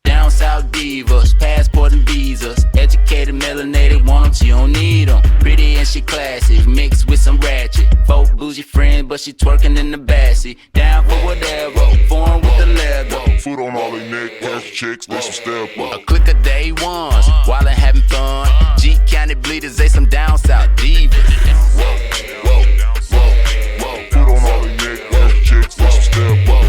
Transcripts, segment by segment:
Down south divas, passport and visas. Educated, melanated, want 'em, she don't need 'em. Pretty and she classy, mixed with some ratchet. Folk bougie friend, but she twerking in the backseat. Down for whatever, foreign with the Lego. Foot on all they neck, cash chicks, they some step up. A click of day ones, while I'm having fun. G County bleeders, they some down south divas. Whoa, whoa, whoa, whoa. Foot on all they neck, cash chicks, they some step up.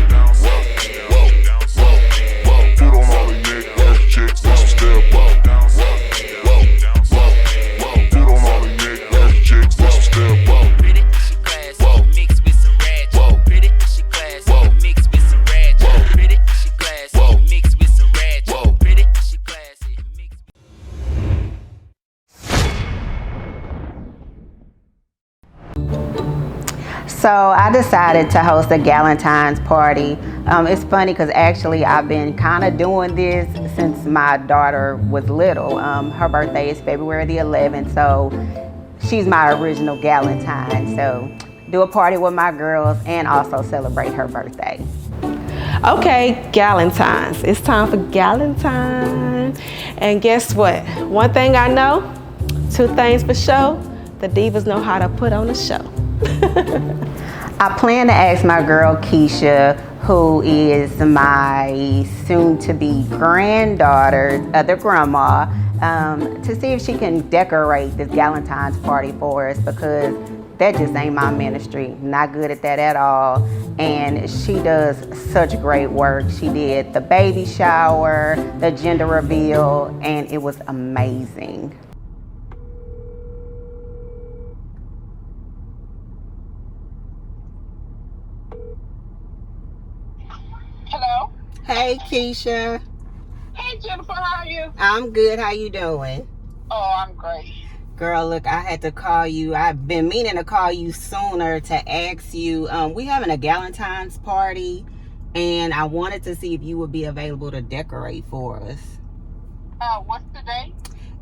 So I decided to host a Galentine's party. It's funny because actually I've been kind of doing this since my daughter was little. Her birthday is February the 11th, so she's my original Galentine. So do a party with my girls and also celebrate her birthday. Okay, Galentine's. It's time for Galentine. And guess what? One thing I know, two things for sure, the Divas know how to put on a show. I plan to ask my girl Keisha, who is my soon-to-be granddaughter's other grandma, to see if she can decorate this Galentine's party for us, because that just ain't my ministry. Not good at that at all. And she does such great work. She did the baby shower, the gender reveal, and it was amazing. Hello? Hey, Keisha. Hey, Jennifer, how are you? I'm good. How you doing? Oh, I'm great. Girl, look, I had to call you. I've been meaning to call you sooner to ask you. We having a Galentine's party, and I wanted to see if you would be available to decorate for us. What's the date?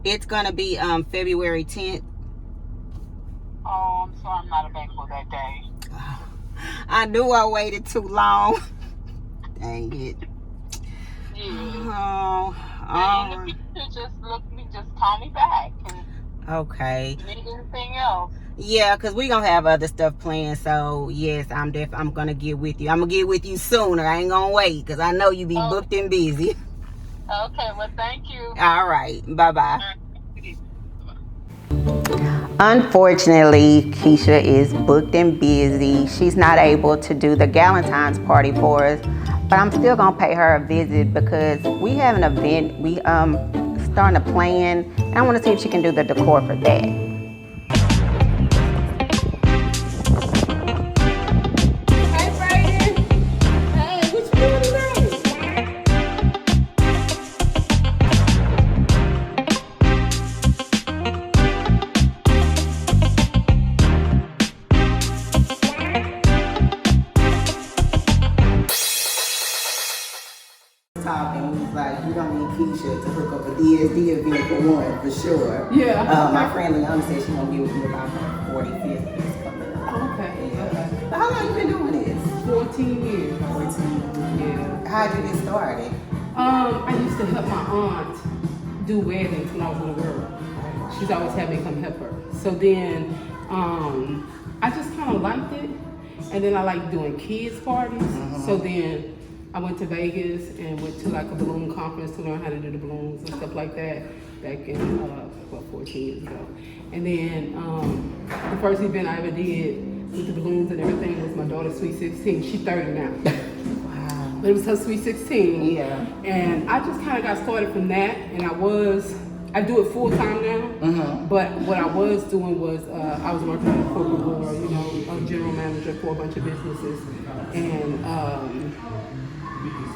It's gonna be February 10th. Oh, I'm sorry, I'm not available that day. I knew I waited too long. Dang it. Yeah. Oh, In the future, just call me back. And okay. need anything else? Yeah, because we gonna have other stuff planned. So yes, I'm gonna get with you. I'm gonna get with you sooner. I ain't gonna wait because I know you be booked and busy. Okay, well, thank you. All right. Bye-bye. Unfortunately, Keisha is booked and busy. She's not able to do the Galentine's party for us, but I'm still gonna pay her a visit because we have an event we starting to plan, and I want to see if she can do the decor for that. Talking, he was like, you don't need Keisha to hook up a DSD event for one, for sure. Yeah. My friend Lianna said she's gonna be with you about her 45th is coming up. Okay. Yeah. But how long you been doing this? 14 years. 14. Yeah. How'd you get started? I used to help my aunt do weddings when I was a little girl. She's always had me come help her. So then, I just kind of liked it. And then I liked doing kids parties. So then I went to Vegas and went to like a balloon conference to learn how to do the balloons and stuff like that back in, 14 years ago. And then the first event I ever did with the balloons and everything was my daughter's Sweet 16. She's 30 now. Wow. But it was her Sweet 16. Yeah. And I just kind of got started from that, and I do it full time now. But what I was doing was I was working in the corporate world, you know, a general manager for a bunch of businesses, and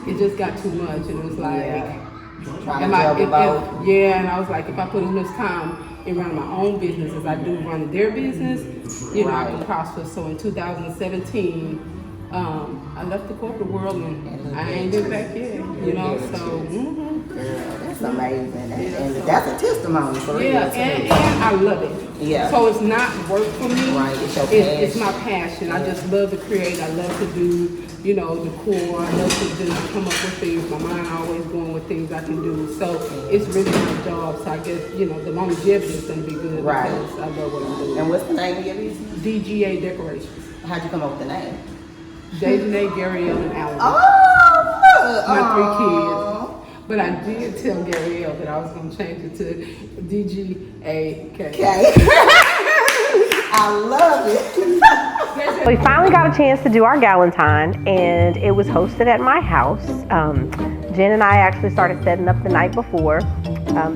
it just got too much, and it was like, and I was like, if I put as much time in running my own business as I do running their business, you know, I can prosper. So in 2017. I left the corporate world and I ain't been back yet, you know, so. Girl, that's That's amazing. And that's a testimony for real. Yeah, and I love it. Yeah. So it's not work for me. Right, it's your It's passion. my passion. I just love to create. I love to do, you know, decor. I love to just come up with things. My mind always going with things I can do. So it's really my job. So I guess, you know, the longevity is going to be good. Right. Because I love what I'm doing. And what's the name of your business? DGA Decorations. How'd you come up with the name? Daisy, Gabrielle, and Alan. Oh, look. My 3 kids. But I did tell Gabrielle that I was going to change it to DGAK. Okay. I love it. We finally got a chance to do our Galentine, and it was hosted at my house. Jen and I actually started setting up the night before.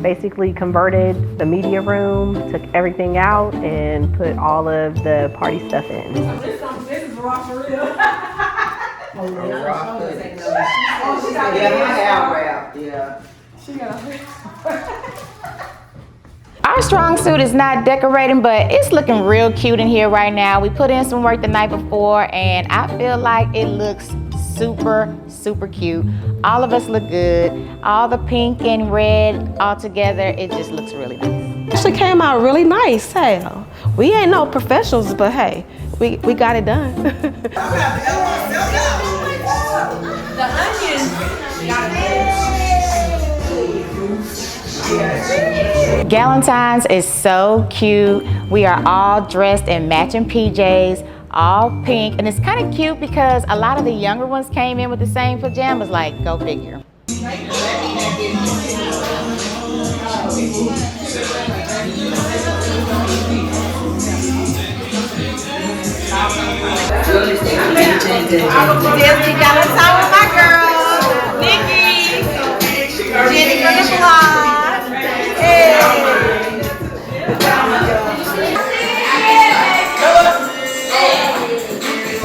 Basically converted the media room, took everything out, and put all of the party stuff in. This is raw for real. Oh, she got my hair wrapped. Yeah. She got a Our strong suit is not decorating, but it's looking real cute in here right now. We put in some work the night before, and I feel like it looks super, super cute. All of us look good. All the pink and red all together, it just looks really nice. actually came out really nice. Hey, we ain't no professionals, but hey, we got it done. Galentine's is so cute. We are all dressed in matching PJs, all pink, and it's kind of cute because a lot of the younger ones came in with the same pajamas, like, go figure. Disney Galentine with my girl, Nikki, Jenny from the blog. Hey.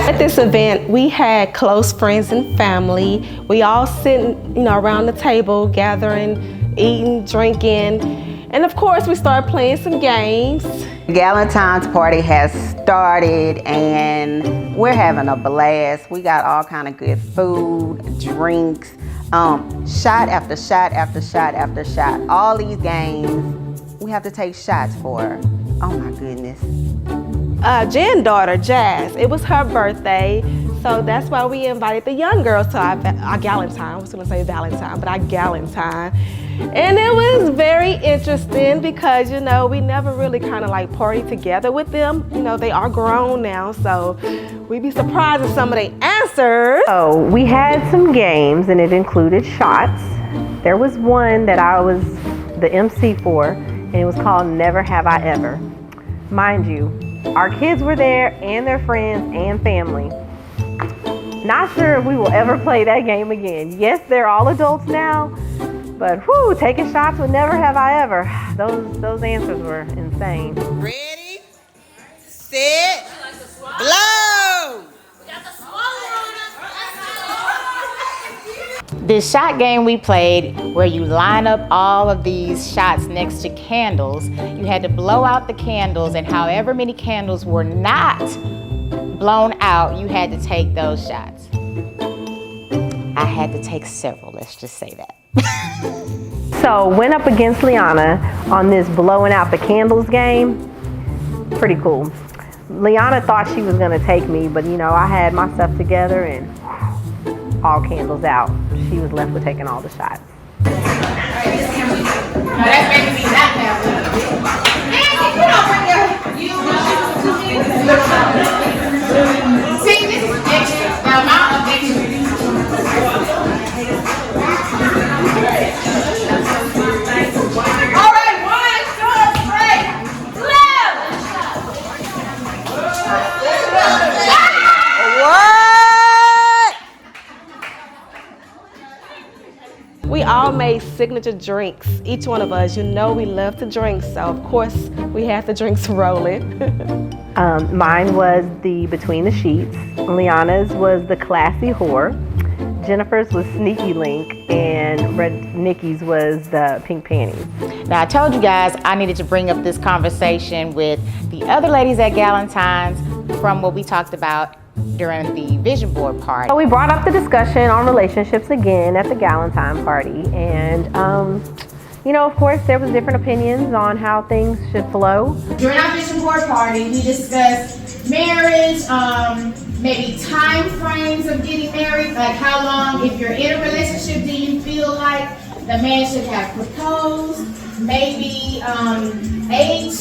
At this event, we had close friends and family. We all sitting, around the table, gathering, eating, drinking, and of course, we started playing some games. Galentine's party has started and we're having a blast. We got all kind of good food, drinks, shot after shot after shot after shot. All these games we have to take shots for. Oh my goodness. Jen's daughter, Jazz, it was her birthday, so that's why we invited the young girls to our Galentine. I was gonna say Valentine, but our Galentine. And it was very interesting because, we never really kind of like party together with them. They are grown now, so we'd be surprised at some of their answers. So we had some games, and it included shots. There was one that I was the MC for, and it was called Never Have I Ever. Mind you, our kids were there and their friends and family. Not sure if we will ever play that game again. Yes, they're all adults now, but whew, taking shots with Never Have I Ever. Those answers were insane. Ready, set, blow! This shot game we played, where you line up all of these shots next to candles, you had to blow out the candles, and however many candles were not blown out, you had to take those shots. I had to take several, let's just say that. So went up against Lianna on this blowing out the candles game. Pretty cool. Lianna thought she was gonna take me, but I had my stuff together and all candles out. She was left with taking all the shots. We all made signature drinks, each one of us. We love to drink, so of course we had the drinks rolling. Mine was the Between the Sheets. Liana's was the Classy Whore. Jennifer's was Sneaky Link, and Nikki's was the Pink Panties. Now I told you guys I needed to bring up this conversation with the other ladies at Galentine's from what we talked about during the vision board party. So we brought up the discussion on relationships again at the Galentine party, and You know, of course, there was different opinions on how things should flow. During our vision board party, we discussed marriage, maybe time frames of getting married, like how long, if you're in a relationship, do you feel like the man should have proposed? Maybe age,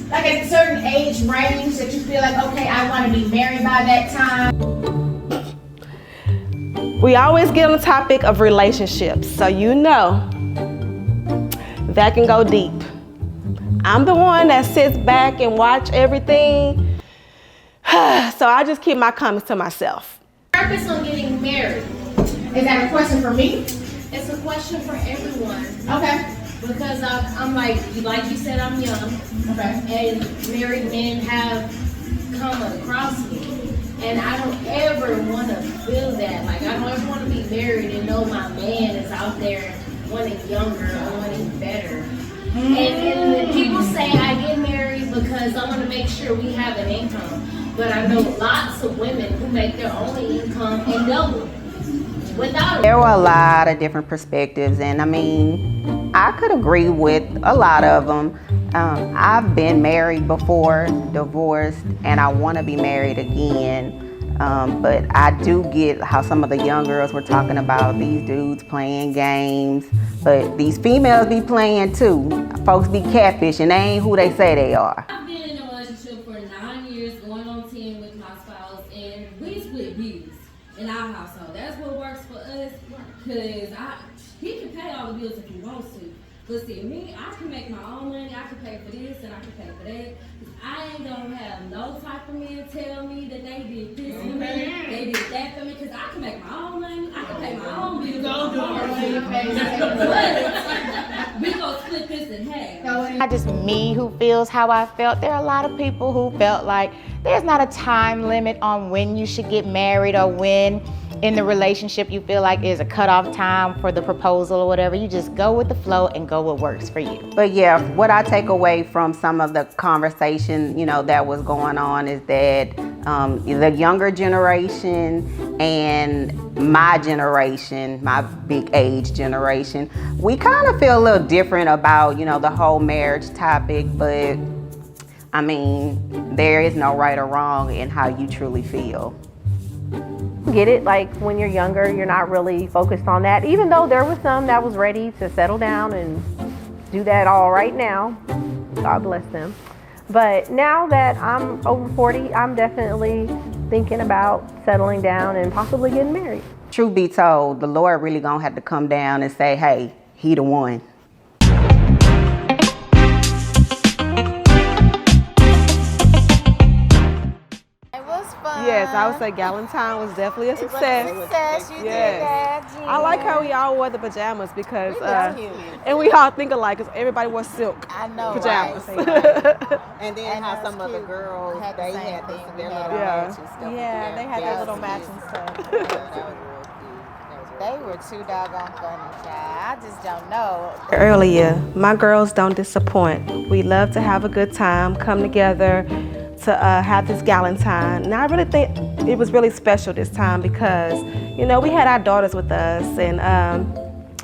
like a certain age range that you feel like, okay, I want to be married by that time. We always get on the topic of relationships, so you know that can go deep. I'm the one that sits back and watch everything, so I just keep my comments to myself. Purpose on getting married. Is that a question for me? It's a question for everyone. Okay. Because I'm like you said, I'm young. Okay. And married men have come across me. And I don't ever want to feel that. Like, I don't ever want to be married and know my man is out there wanting younger or wanting better. And people say I get married because I want to make sure we have an income. But I know lots of women who make their only income and double without it. There were a lot of different perspectives, and I mean, I could agree with a lot of them. I've been married before, divorced, and I want to be married again. But I do get how some of the young girls were talking about these dudes playing games, but these females be playing too. Folks be catfishing, they ain't who they say they are. I've been in a relationship for 9 years, going on 10 with my spouse, and we split bills in our household. That's what works for us, because he can pay all the bills if he wants to. But see, me, I can make my own money. I can pay for this and I can pay for that. I ain't gonna have no type of men tell me that they did this for me, they did that for me, because I can make my own money. I can pay my own bills. But we gonna split this in half. Not just me who feels how I felt. There are a lot of people who felt like there's not a time limit on when you should get married or when in the relationship you feel like is a cutoff time for the proposal or whatever. You just go with the flow and go what works for you. But yeah, what I take away from some of the conversation, you know, that was going on is that the younger generation and my generation, my big age generation, we kind of feel a little different about, you know, the whole marriage topic, but I mean, there is no right or wrong in how you truly feel. Get it, like when you're younger, you're not really focused on that, even though there was some that was ready to settle down and do that all right now. God bless them. But now that I'm over 40, I'm definitely thinking about settling down and possibly getting married. Truth be told, the Lord really gonna have to come down and say, hey, he the one. Yes, I would say Galentine was definitely a success. You did that, Jenn. I like how we all wore the pajamas because, and we all think alike because everybody wore silk pajamas. Right. And then how some of the girls, they had their little matching stuff. Yeah, they had their little matching stuff. That was real cute. They were too doggone funny, child. I just don't know. Earlier, my girls don't disappoint. We love to have a good time, come together to have this Galentine. And I really think it was really special this time because, you know, we had our daughters with us and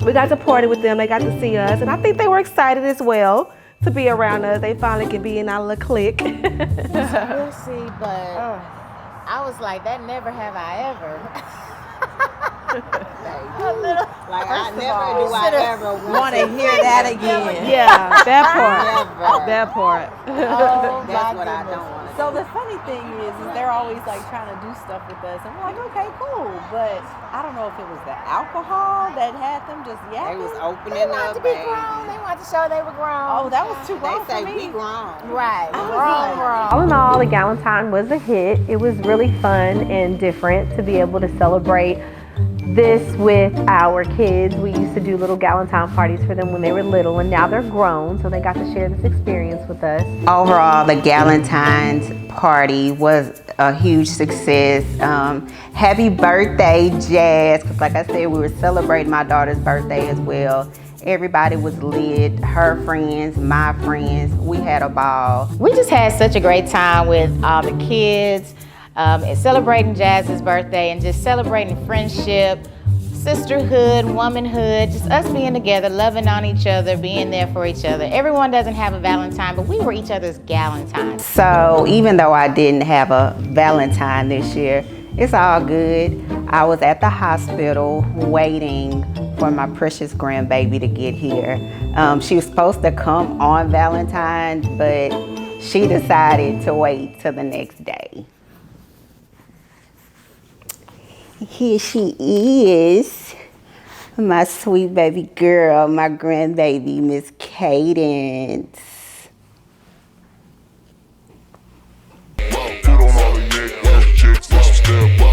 we got to party with them. They got to see us. And I think they were excited as well to be around us. They finally could be in our little clique. We'll see, but I was like, that never have I ever. Like, I never want to hear that again. Yeah, that part. That part. Oh, that's what I don't want. So the funny thing is they're always like trying to do stuff with us, and we're like, okay, cool. But I don't know if it was the alcohol that had them just yapping. They was opening They wanted up, to be baby. grown. They wanted to show they were grown. Oh, that was too grown They say for me. we grown. Right. Grown. All in all, the Galentine was a hit. It was really fun and different to be able to celebrate this with our kids. We used to do little Galentine parties for them when they were little, and now they're grown, so they got to share this experience with us. Overall, the Galentine's party was a huge success. Happy birthday, Jazz, because like I said, we were celebrating my daughter's birthday as well. Everybody was lit, her friends, my friends. We had a ball. We just had such a great time with all the kids, and celebrating Jazz's birthday and just celebrating friendship, sisterhood, womanhood, just us being together, loving on each other, being there for each other. Everyone doesn't have a Valentine, but we were each other's Galentines. So even though I didn't have a Valentine this year, it's all good. I was at the hospital waiting for my precious grandbaby to get here. She was supposed to come on Valentine's, but she decided to wait till the next day. Here she is, my sweet baby girl, my grandbaby, Miss Cadence. Put on all the neck, chicks, let's step up.